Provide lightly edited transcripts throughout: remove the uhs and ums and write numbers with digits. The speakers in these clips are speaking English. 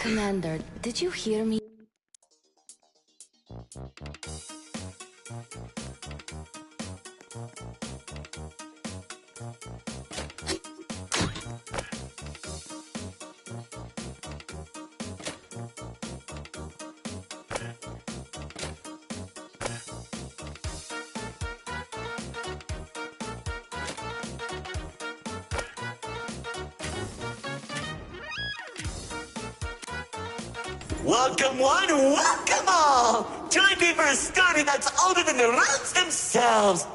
Commander, did you hear me? Welcome one, welcome all! Join me for a story that's older than the realms themselves.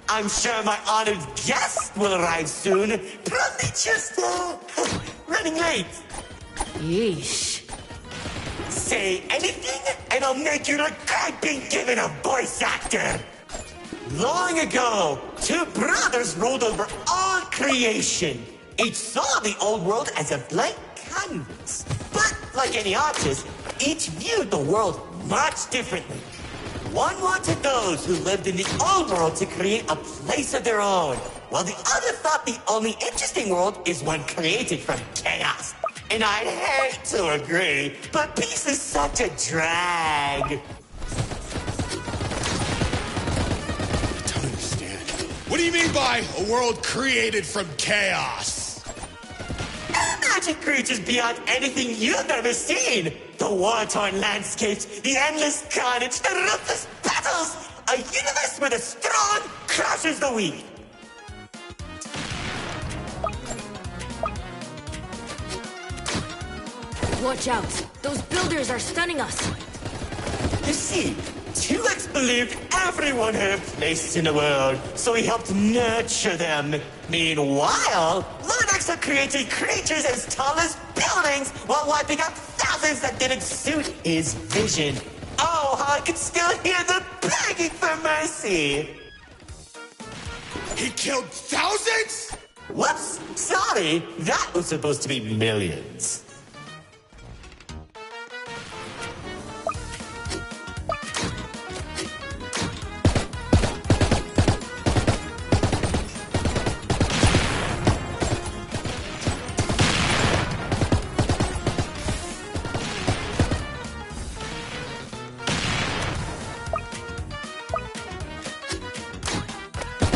I'm sure my honored guest will arrive soon. Probably just, running late. Yeesh. Say anything, and I'll make you regret being given a voice actor. Long ago, two brothers ruled over all creation. Each saw the old world as a blank canvas. But, like any artist, each viewed the world much differently. One wanted those who lived in the old world to create a place of their own, while the other thought the only interesting world is one created from chaos. And I'd hate to agree, but peace is such a drag. I don't understand. What do you mean by a world created from chaos? Magic creatures beyond anything you've ever seen. The war-torn landscapes, the endless carnage, the ruthless battles. A universe where the strong crushes the weak. Watch out! Those builders are stunning us! You see, 2X believed everyone had a place in the world, so he helped nurture them. Meanwhile, Lord Exo created creatures as tall as buildings while wiping out thousands that didn't suit his vision. Oh, how I can still hear them begging for mercy! He killed thousands?! Whoops! Sorry, that was supposed to be millions.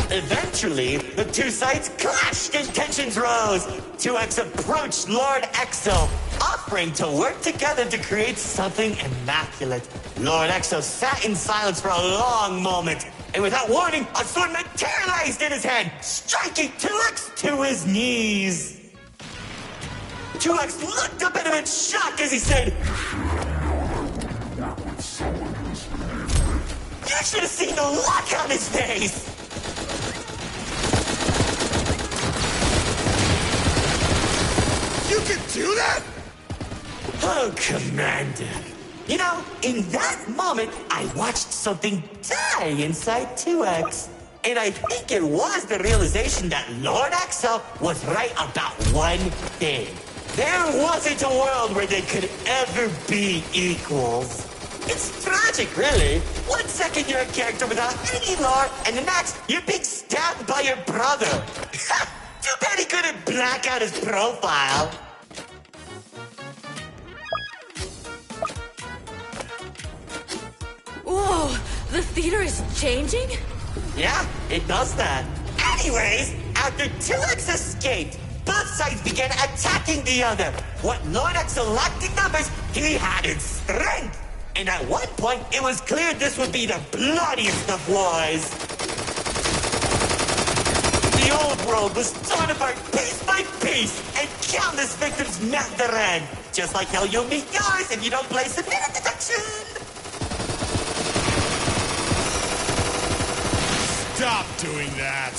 Eventually, the two sides clashed and tensions rose. 2X approached Lord Exo, offering to work together to create something immaculate. Lord Exo sat in silence for a long moment, and without warning, a sword materialized in his hand, striking 2X to his knees. 2X looked up at him in shock as he said, should have seen the look on his face! You can do that? Oh, Commander. You know, in that moment, I watched something die inside 2X. And I think it was the realization that Lord Axel was right about one thing. There wasn't a world where they could ever be equals. It's tragic, really. 1 second you're a character without any lore, and the next you're being stabbed by your brother. Too bad he couldn't black out his profile. Whoa, the theater is changing? Yeah, it does that. Anyways, after 2X escaped, both sides began attacking the other. What Lord Axel lacked in numbers, he had in strength. And at one point, it was clear this would be the bloodiest of wars. The old world was torn apart piece by piece, and countless victims met their end. Just like how you'll meet yours if you don't play submitted detection. Stop doing that.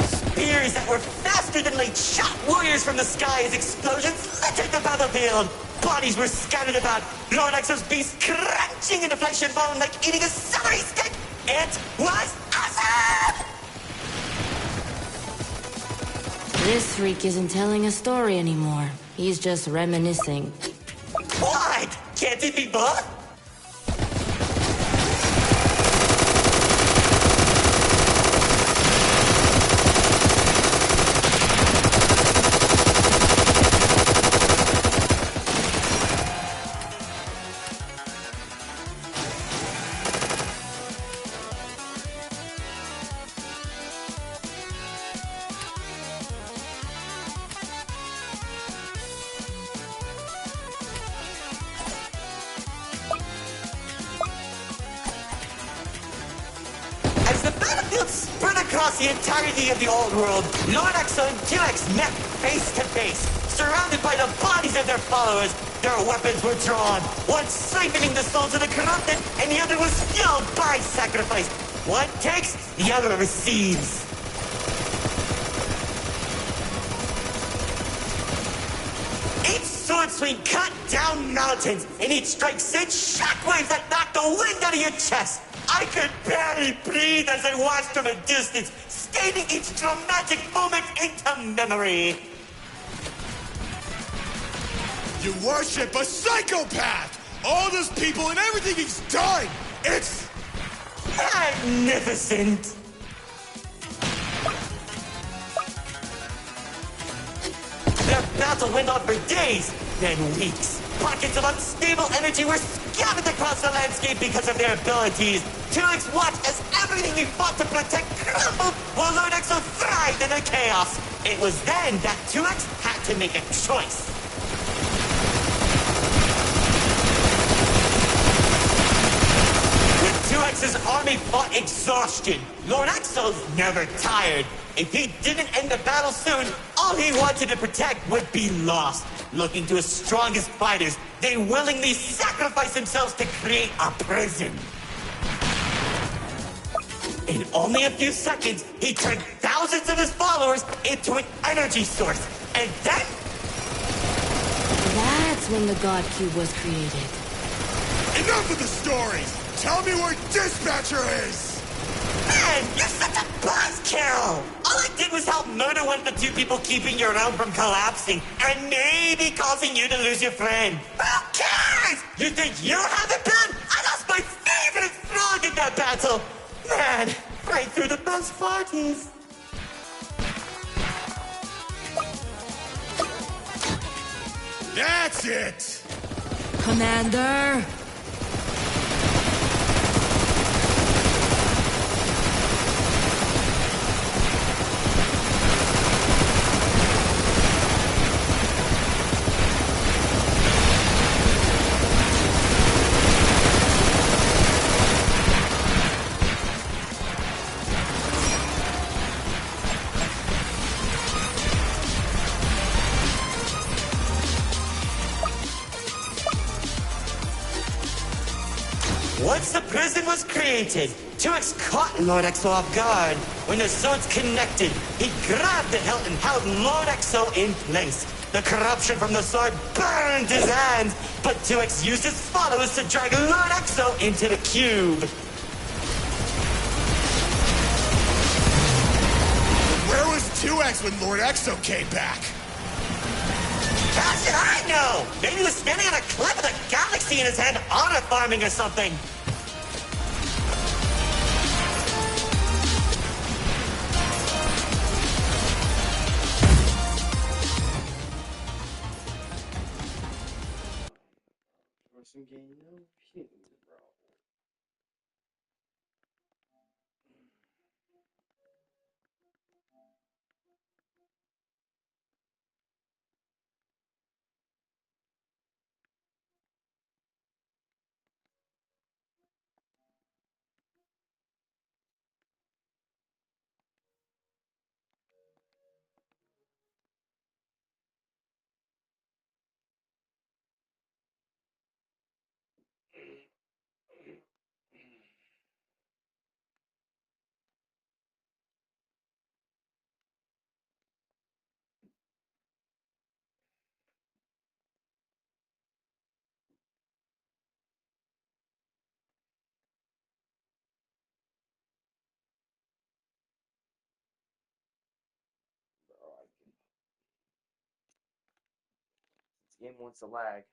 Spears that were faster than light shot warriors from the sky as explosions littered the battlefield. Bodies were scattered about. Lord Axel's beast crunching into flesh and bone like eating a celery stick. It was awesome! This freak isn't telling a story anymore. He's just reminiscing. What? Can't it be both? As the battlefield spread across the entirety of the old world, Lord Axel and 2X met face to face. Surrounded by the bodies of their followers, their weapons were drawn. One siphoning the souls of the corrupted, and the other was fueled by sacrifice. One takes, the other receives. Each sword swing cut down mountains, and each strike sent shockwaves that knocked the wind out of your chest. I could barely breathe as I watched from a distance, stating each dramatic moment into memory. You worship a psychopath! All those people and everything he's done! It's... Magnificent! Their battle went on for days, then weeks. Pockets of unstable energy were scattered across the landscape because of their abilities. 2X watched as everything we fought to protect crumbled, while Lord Axel thrived in the chaos. It was then that 2X had to make a choice. With 2X's army fought exhaustion, Lord Axel's never tired. If he didn't end the battle soon, all he wanted to protect would be lost. Looking to his strongest fighters, they willingly sacrificed themselves to create a prison. In only a few seconds, he turned thousands of his followers into an energy source. And then... That's when the God Cube was created. Enough of the stories! Tell me where Dispatcher is! Man, you're such a buzzkill! All I did was help murder one of the two people keeping your realm from collapsing, and maybe causing you to lose your friend. Who cares? You think you haven't been? I lost my favorite frog in that battle! Man, right through the best parties. That's it! Commander! Once the prison was created, 2X caught Lord Exo off guard. When the swords connected, he grabbed the hilt and held Lord Exo in place. The corruption from the sword burned his hands, but 2X used his followers to drag Lord Exo into the cube. Where was 2X when Lord Exo came back? How should I know? Maybe he was spinning on a clip with a galaxy in his head, honor farming or something. This game wants to lag.